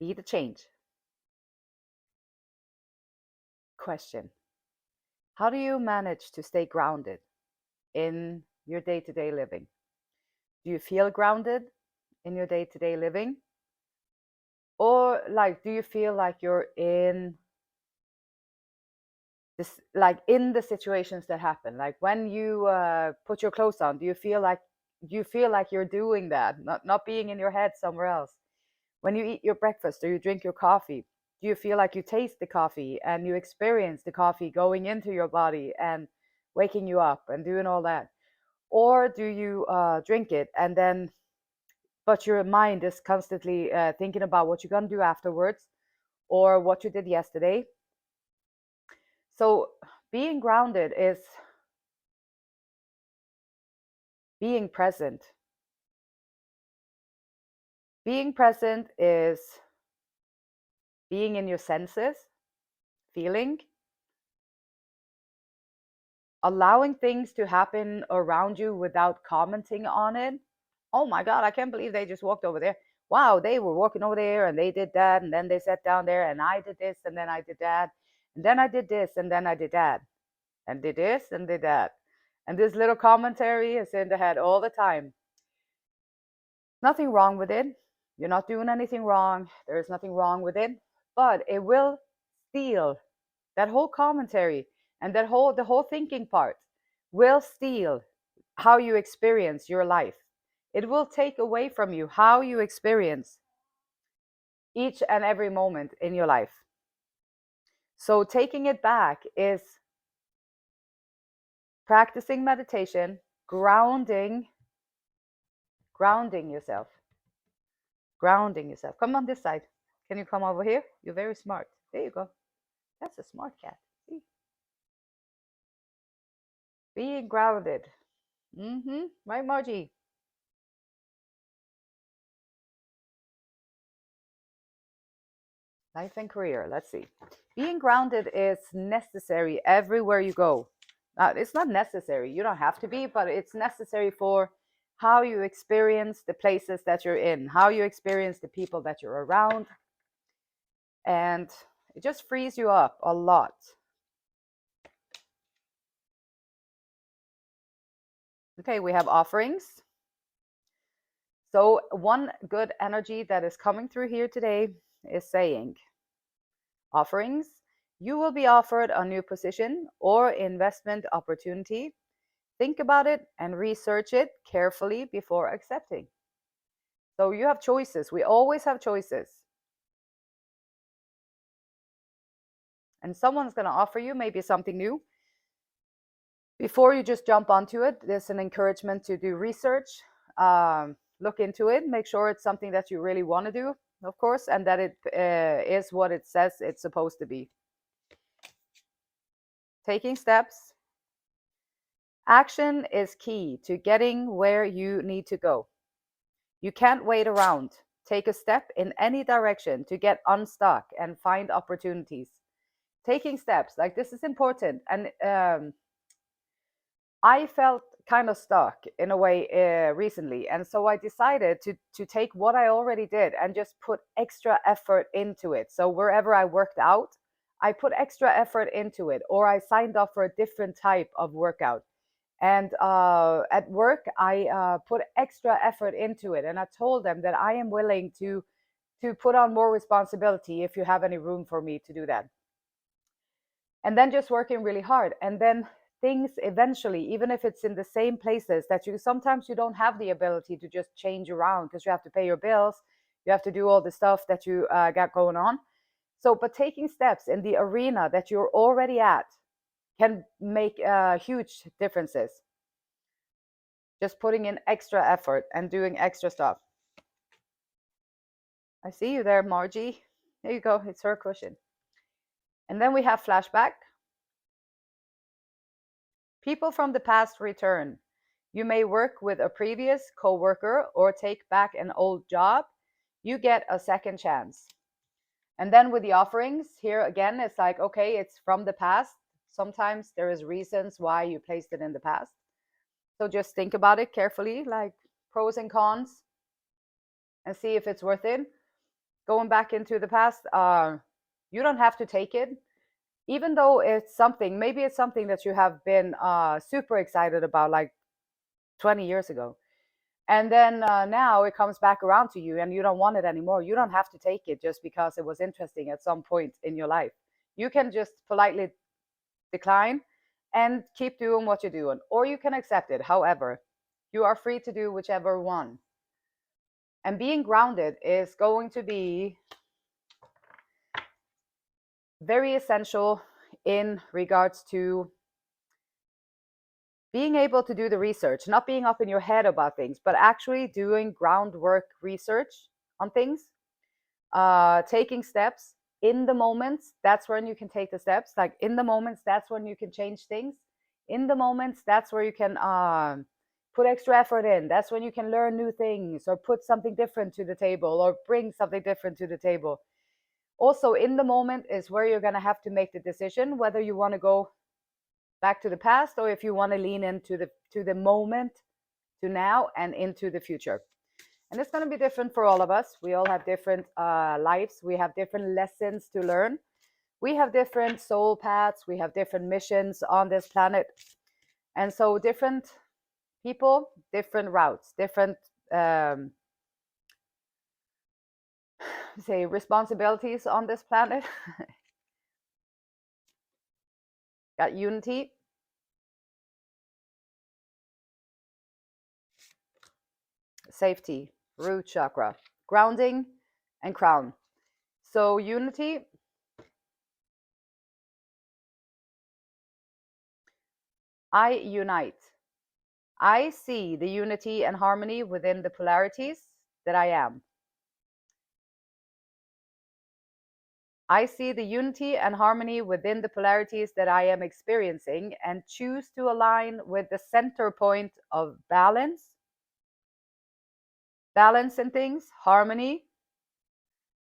Be the change. Question: how do you manage to stay grounded in your day-to-day living? Do you feel grounded in your day-to-day living? Or like, do you feel like you're in this, like in the situations that happen? Like when you put your clothes on, do you feel like you're doing that, not being in your head somewhere else? When you eat your breakfast or you drink your coffee, do you feel like you taste the coffee and you experience the coffee going into your body and waking you up and doing all that? Or do you drink it and then, but your mind is constantly thinking about what you're going to do afterwards or what you did yesterday? So being grounded is being present. Being present is being in your senses, feeling, allowing things to happen around you without commenting on it. Oh my God, I can't believe they just walked over there. Wow, they were walking over there and they did that. And then they sat down there and I did this and then I did that. And then I did this and then I did that. And did this and did that. And this little commentary is in the head all the time. Nothing wrong with it. You're not doing anything wrong. There is nothing wrong with it. But it will steal that whole commentary and the whole thinking part will steal how you experience your life. It will take away from you how you experience each and every moment in your life. So taking it back is practicing meditation, grounding yourself. Grounding yourself. Come on this side. Can you come over here? You're very smart. There you go. That's a smart cat. See? Being grounded. Right, Margie? Life and career. Let's see. Being grounded is necessary everywhere you go. It's not necessary. You don't have to be, but it's necessary for how you experience the places that you're in, how you experience the people that you're around. And it just frees you up a lot. Okay, we have offerings. So one good energy that is coming through here today is saying, offerings, you will be offered a new position or investment opportunity. Think about it and research it carefully before accepting. So you have choices. We always have choices. And someone's going to offer you maybe something new. Before you just jump onto it, there's an encouragement to do research, look into it, make sure it's something that you really want to do, of course, and that it is what it says it's supposed to be. Taking steps. Action is key to getting where you need to go. You can't wait around. Take a step in any direction to get unstuck and find opportunities. Taking steps, like this is important. And I felt kind of stuck in a way recently. And so I decided to take what I already did and just put extra effort into it. So wherever I worked out, I put extra effort into it, or I signed up for a different type of workout. And at work, I put extra effort into it. And I told them that I am willing to put on more responsibility if you have any room for me to do that. And then just working really hard. And then things eventually, even if it's in the same places that you sometimes you don't have the ability to just change around because you have to pay your bills, you have to do all the stuff that you got going on. So, but taking steps in the arena that you're already at can make huge differences. Just putting in extra effort and doing extra stuff. I see you there, Margie. There you go. It's her cushion. And then we have flashback. People from the past return. You may work with a previous coworker or take back an old job. You get a second chance. And then with the offerings, here again, it's like, okay, it's from the past. Sometimes there is reasons why you placed it in the past. So just think about it carefully, like pros and cons, and see if it's worth it. going back into the past, you don't have to take it, even though it's something, maybe it's something that you have been super excited about like 20 years ago. And then now it comes back around to you and you don't want it anymore. You don't have to take it just because it was interesting at some point in your life. You can just politely decline and keep doing what you're doing, or you can accept it. However, you are free to do whichever one. And being grounded is going to be very essential in regards to being able to do the research, not being up in your head about things, but actually doing groundwork research on things, taking steps in the moments. That's when you can take the steps. Like in the moments, that's when you can change things. In the moments, that's where you can put extra effort in. That's when you can learn new things or put something different to the table or bring something different to the table. Also, in the moment is where you're going to have to make the decision whether you want to go back to the past or if you want to lean into the moment, to now and into the future. And it's going to be different for all of us. We all have different lives. We have different lessons to learn. We have different soul paths. We have different missions on this planet. And so different people, different routes, different say responsibilities on this planet. Got unity, safety, root chakra, grounding, and crown. So unity, I unite. I see the unity and harmony within the polarities that I am. I see the unity and harmony within the polarities that I am experiencing and choose to align with the center point of balance in things, harmony,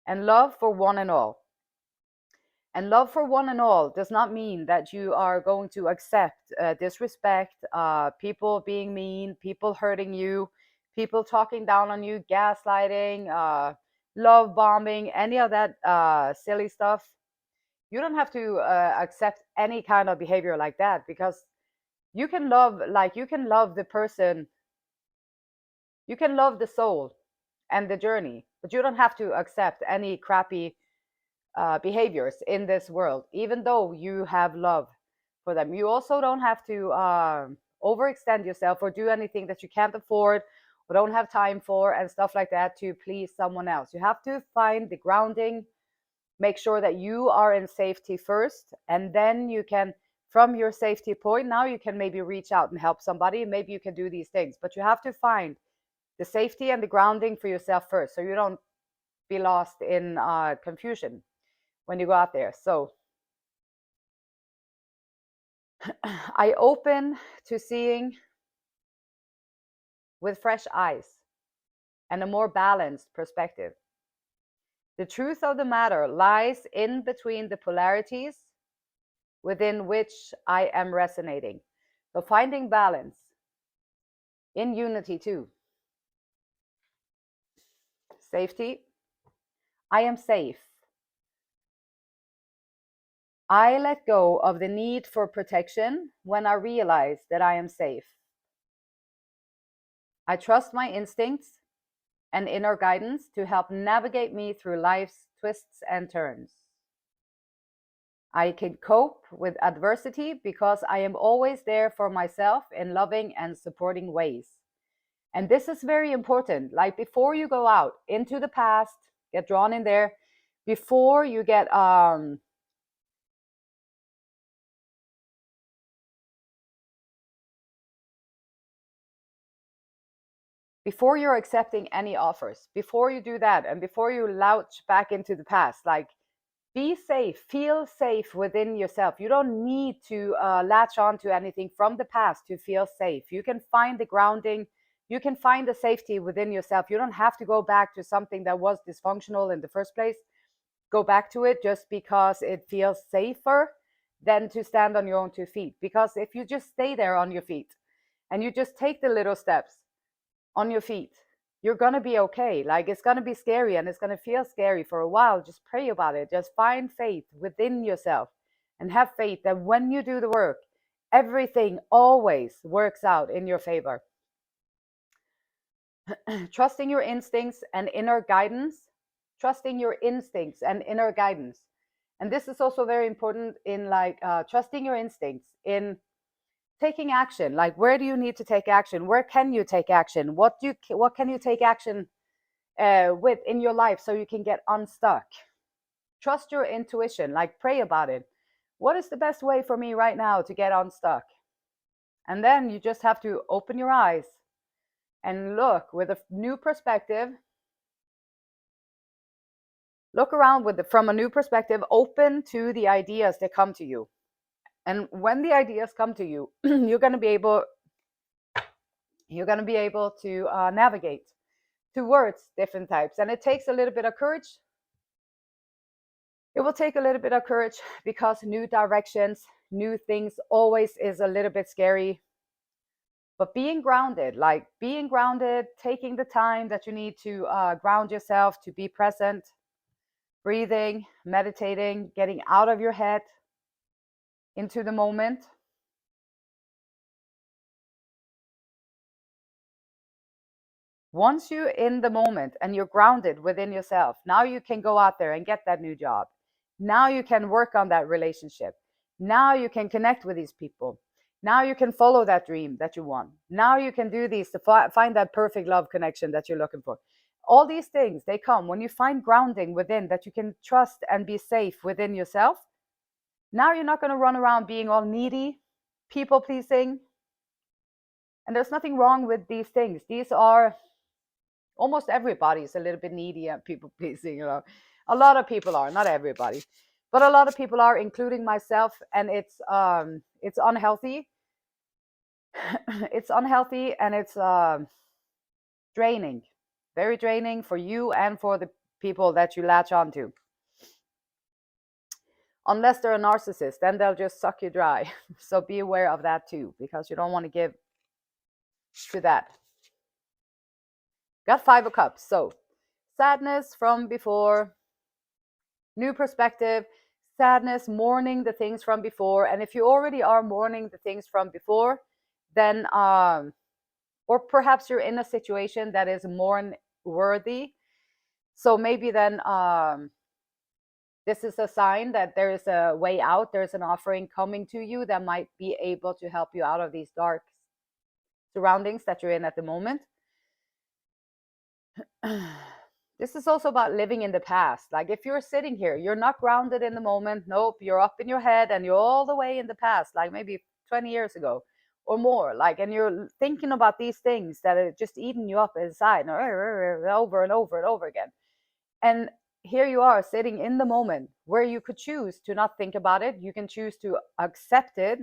and love for one and all. And love for one and all does not mean that you are going to accept disrespect, people being mean, people hurting you, people talking down on you, gaslighting, love bombing, any of that silly stuff. You don't have to accept any kind of behavior like that, because you can love, like you can love the person, you can love the soul and the journey, but you don't have to accept any crappy behaviors in this world, even though you have love for them. You also don't have to overextend yourself or do anything that you can't afford or don't have time for and stuff like that to please someone else. You have to find the grounding, make sure that you are in safety first, and then you can, from your safety point, now you can maybe reach out and help somebody. Maybe you can do these things, but you have to find the safety and the grounding for yourself first, so you don't be lost in confusion when you go out there. So I open to seeing with fresh eyes and a more balanced perspective. The truth of the matter lies in between the polarities within which I am resonating. So finding balance in unity too. Safety. I am safe. I let go of the need for protection when I realize that I am safe. I trust my instincts and inner guidance to help navigate me through life's twists and turns. I can cope with adversity because I am always there for myself in loving and supporting ways. And this is very important. Like before you go out into the past, get drawn in there, before you get before you're accepting any offers, before you do that, and before you louch back into the past, like be safe, feel safe within yourself. You don't need to latch on to anything from the past to feel safe. You can find the grounding, you can find the safety within yourself. You don't have to go back to something that was dysfunctional in the first place. Go back to it just because it feels safer than to stand on your own 2 feet. Because if you just stay there on your feet and you just take the little steps on your feet, You're going to be okay. Like, it's going to be scary and it's going to feel scary for a while. Just pray about it. Just find faith within yourself and have faith that when you do the work, everything always works out in your favor. Trusting your instincts and inner guidance. Trusting your instincts and inner guidance. And this is also very important in like trusting your instincts in taking action. Like, where do you need to take action? Where can you take action? What can you take action with in your life so you can get unstuck? Trust your intuition. Like, pray about it. What is the best way for me right now to get unstuck? And then you just have to open your eyes and look with a new perspective. Look around from a new perspective, open to the ideas that come to you. And when the ideas come to you, you're going to be able to navigate towards different types. And it takes a little bit of courage. It will take a little bit of courage because new directions, new things always is a little bit scary. But being grounded, taking the time that you need to ground yourself, to be present, breathing, meditating, getting out of your head into the moment. Once you're in the moment and you're grounded within yourself, now you can go out there and get that new job. Now you can work on that relationship. Now you can connect with these people. Now you can follow that dream that you want. Now you can do these to find that perfect love connection that you're looking for. All these things, they come when you find grounding within, that you can trust and be safe within yourself. Now you're not going to run around being all needy, people pleasing. And there's nothing wrong with these things. These are, almost everybody is a little bit needy and people pleasing, A lot of people are, not everybody, but a lot of people are, including myself, and it's unhealthy. It's unhealthy and it's draining, very draining for you and for the people that you latch onto. Unless they're a narcissist, then they'll just suck you dry. So be aware of that too, because you don't want to give to that. Got 5 of Cups. So sadness from before, new perspective, sadness, mourning the things from before. And if you already are mourning the things from before, then or perhaps you're in a situation that is mourn worthy, so maybe then this is a sign that there is a way out. There's an offering coming to you that might be able to help you out of these dark surroundings that you're in at the moment. This is also about living in the past. Like, if you're sitting here, you're not grounded in the moment. Nope, you're up in your head and you're all the way in the past, like maybe 20 years ago or more. Like, and you're thinking about these things that are just eating you up inside over and over and over again. And here you are sitting in the moment where you could choose to not think about it. You can choose to accept it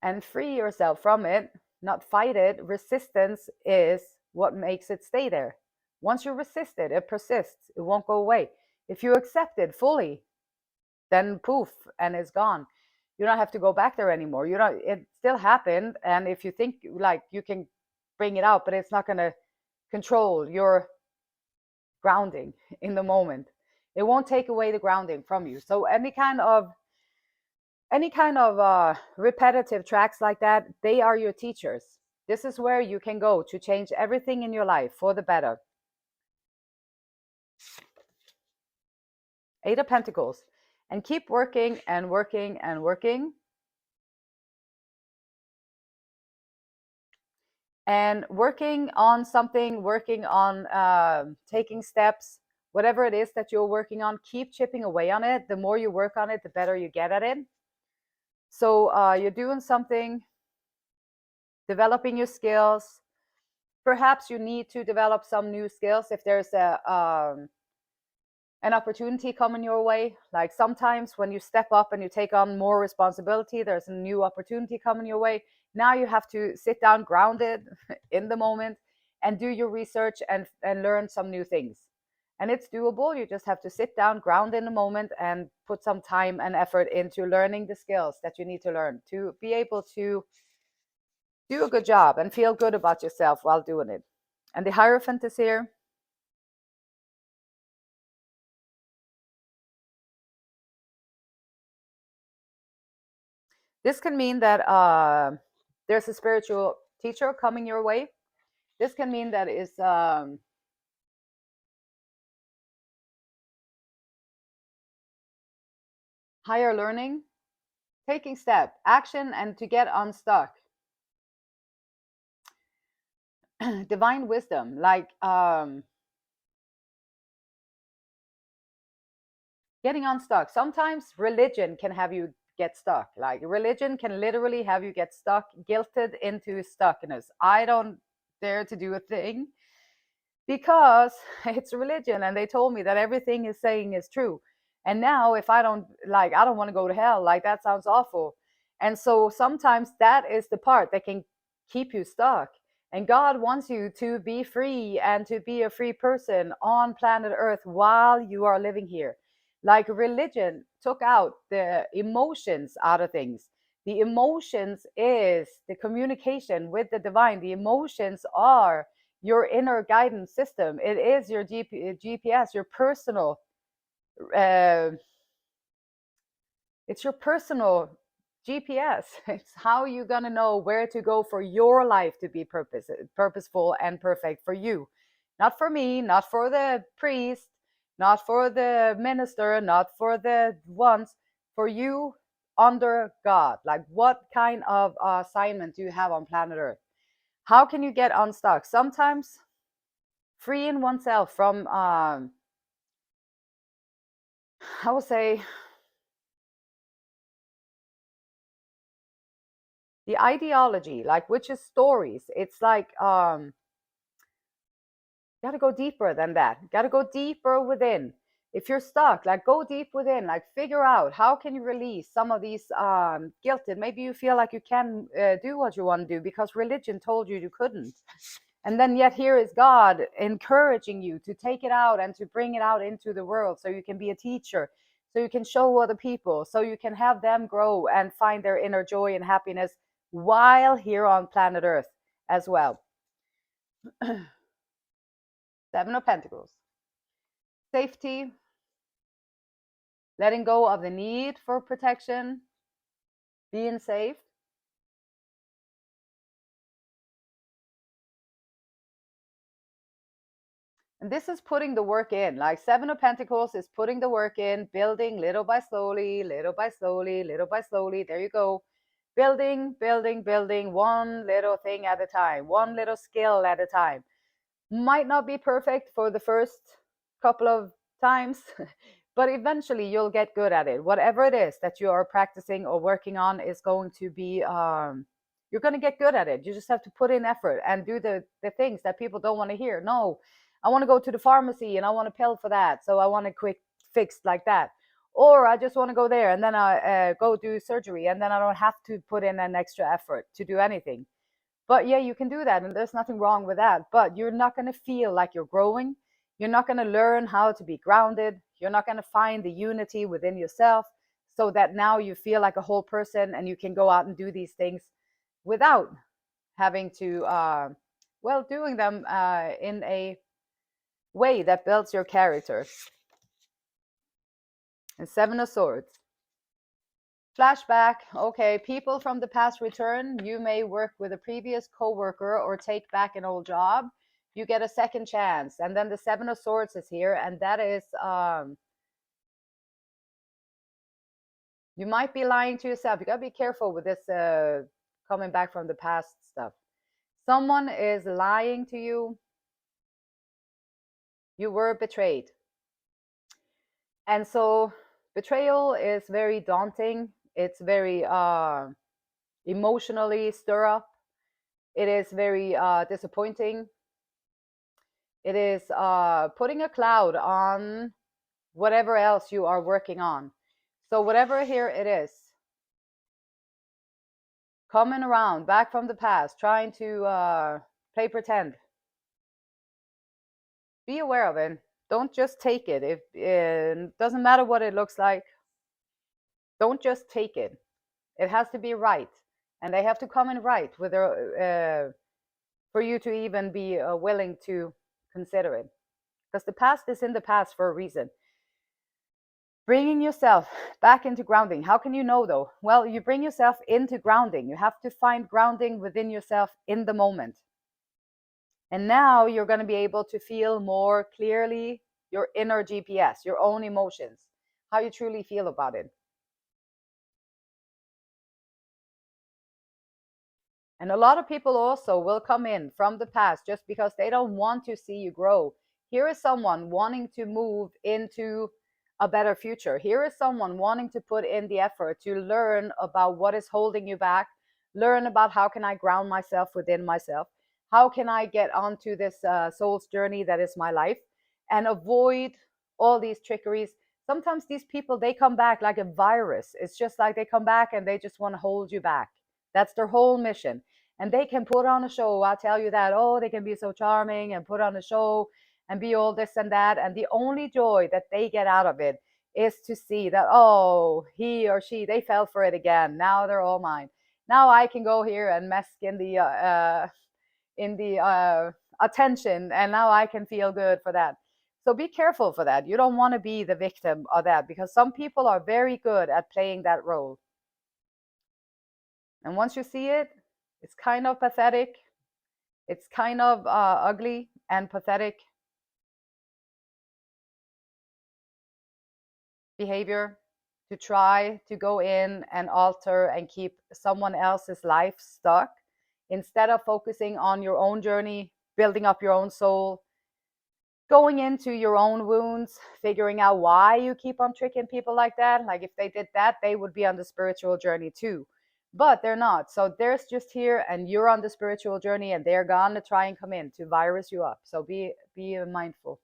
and free yourself from it, not fight it. Resistance is what makes it stay there. Once you resist it, it persists. It won't go away. If you accept it fully, then poof, and it's gone. You don't have to go back there anymore. It still happened. And if you think like you can bring it out, but it's not going to control your grounding in the moment. It won't take away the grounding from you. So any kind of repetitive tracks like that, they are your teachers. This is where you can go to change everything in your life for the better. 8 of Pentacles. And keep working and working and working. And working on something, working on taking steps, whatever it is that you're working on, keep chipping away on it. The more you work on it, the better you get at it. So you're doing something, developing your skills. Perhaps you need to develop some new skills if there's an opportunity coming your way. Like, sometimes when you step up and you take on more responsibility, there's a new opportunity coming your way. Now you have to sit down grounded in the moment and do your research and learn some new things. And it's doable. You just have to sit down, ground in the moment, and put some time and effort into learning the skills that you need to learn to be able to do a good job and feel good about yourself while doing it. And the Hierophant is here. This can mean that there's a spiritual teacher coming your way. This can mean that is higher learning, taking step, action, and to get unstuck. Divine wisdom, like getting unstuck. Sometimes religion can have you get stuck. Like religion can literally have you get stuck, guilted into stuckness. I don't dare to do a thing because it's religion and they told me that everything is saying is true. And now if I don't like, I don't want to go to hell, like that sounds awful. And so sometimes that is the part that can keep you stuck. And God wants you to be free and to be a free person on planet Earth while you are living here. Like religion took out the emotions out of things. The emotions is the communication with the divine. The emotions are your inner guidance system. It is your GPS, your personal. Uh, it's your personal GPS. It's how you're gonna know where to go for your life to be purposeful and perfect for you, not for me, not for the priest, not for the minister, not for the ones, for you under God. Like, what kind of assignment do you have on planet Earth? How can you get unstuck? Sometimes freeing oneself from I would say the ideology, like, which is stories. It's like you got to go deeper than that. You got to go deeper within. If you're stuck, like, go deep within, like, figure out how can you release some of these guilt. And maybe you feel like you can do what you want to do because religion told you couldn't. And then yet here is God encouraging you to take it out and to bring it out into the world so you can be a teacher, so you can show other people, so you can have them grow and find their inner joy and happiness while here on planet Earth as well. Seven of Pentacles. Safety, letting go of the need for protection, being safe. And this is putting the work in. Like Seven of Pentacles is putting the work in, building little by slowly, little by slowly, little by slowly. There you go. Building, building, building, one little thing at a time, one little skill at a time. Might not be perfect for the first couple of times, but eventually you'll get good at it. Whatever it is that you are practicing or working on is going to be, you're going to get good at it. You just have to put in effort and do the things that people don't want to hear. No, I want to go to the pharmacy and I want a pill for that. So I want a quick fix like that. Or I just want to go there and then I go do surgery and then I don't have to put in an extra effort to do anything. But yeah, you can do that, and there's nothing wrong with that. But you're not going to feel like you're growing. You're not going to learn how to be grounded. You're not going to find the unity within yourself so that now you feel like a whole person and you can go out and do these things without having to, well, doing them in a way that builds your character. And Seven of Swords. Flashback. Okay, people from the past return. You may work with a previous coworker or take back an old job. You get a second chance. And then the Seven of Swords is here, and that is you might be lying to yourself. You gotta be careful with this coming back from the past stuff. Someone is lying to you. You were betrayed. And so betrayal is very daunting. It's very emotionally stir up. It is very disappointing. It is putting a cloud on whatever else you are working on. So whatever here it is, coming around back from the past, trying to play pretend. Be aware of it. Don't just take it. If it doesn't matter what it looks like, don't just take it. It has to be right, and they have to come in right with their for you to even be willing to consider it. Because the past is in the past for a reason. Bringing yourself back into grounding. How can you know though? Well, you bring yourself into grounding. You have to find grounding within yourself in the moment. And now you're going to be able to feel more clearly your inner GPS, your own emotions, how you truly feel about it. And a lot of people also will come in from the past just because they don't want to see you grow. Here is someone wanting to move into a better future. Here is someone wanting to put in the effort to learn about what is holding you back, learn about how can I ground myself within myself, how can I get onto this soul's journey that is my life, and avoid all these trickeries. Sometimes these people, they come back like a virus. It's just like they come back and they just want to hold you back. That's their whole mission. And they can put on a show. I'll tell you that. Oh, they can be so charming and put on a show and be all this and that. And the only joy that they get out of it is to see that, oh, he or she, they fell for it again. Now they're all mine. Now I can go here and mess in the attention, and now I can feel good for that. So be careful for that. You don't want to be the victim of that, because some people are very good at playing that role. And once you see it, it's kind of pathetic. It's kind of ugly and pathetic behavior to try to go in and alter and keep someone else's life stuck instead of focusing on your own journey, building up your own soul, going into your own wounds, figuring out why you keep on tricking people like that. Like if they did that, they would be on the spiritual journey too. But they're not. So they're just here and you're on the spiritual journey, and they're gonna try and come in to virus you up. So be mindful.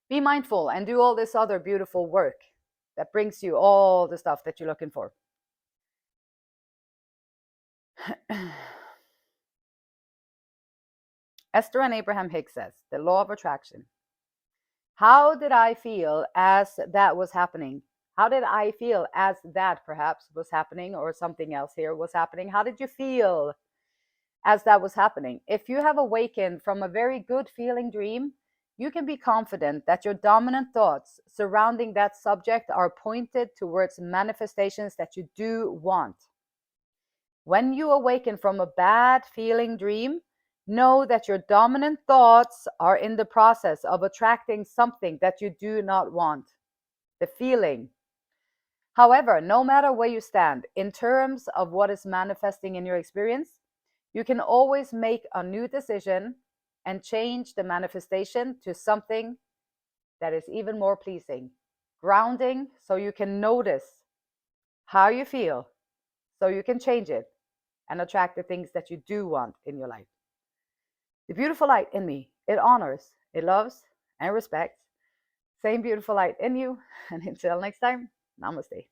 Be mindful and do all this other beautiful work that brings you all the stuff that you're looking for. Esther and Abraham Hicks says, the law of attraction. How did I feel as that was happening? How did I feel as that perhaps was happening, or something else here was happening? How did you feel as that was happening? If you have awakened from a very good feeling dream, you can be confident that your dominant thoughts surrounding that subject are pointed towards manifestations that you do want. When you awaken from a bad feeling dream, know that your dominant thoughts are in the process of attracting something that you do not want, the feeling. However, no matter where you stand in terms of what is manifesting in your experience, you can always make a new decision and change the manifestation to something that is even more pleasing. Grounding, so you can notice how you feel, so you can change it and attract the things that you do want in your life. The beautiful light in me, it honors, it loves, and respects. Same beautiful light in you. And until next time, namaste.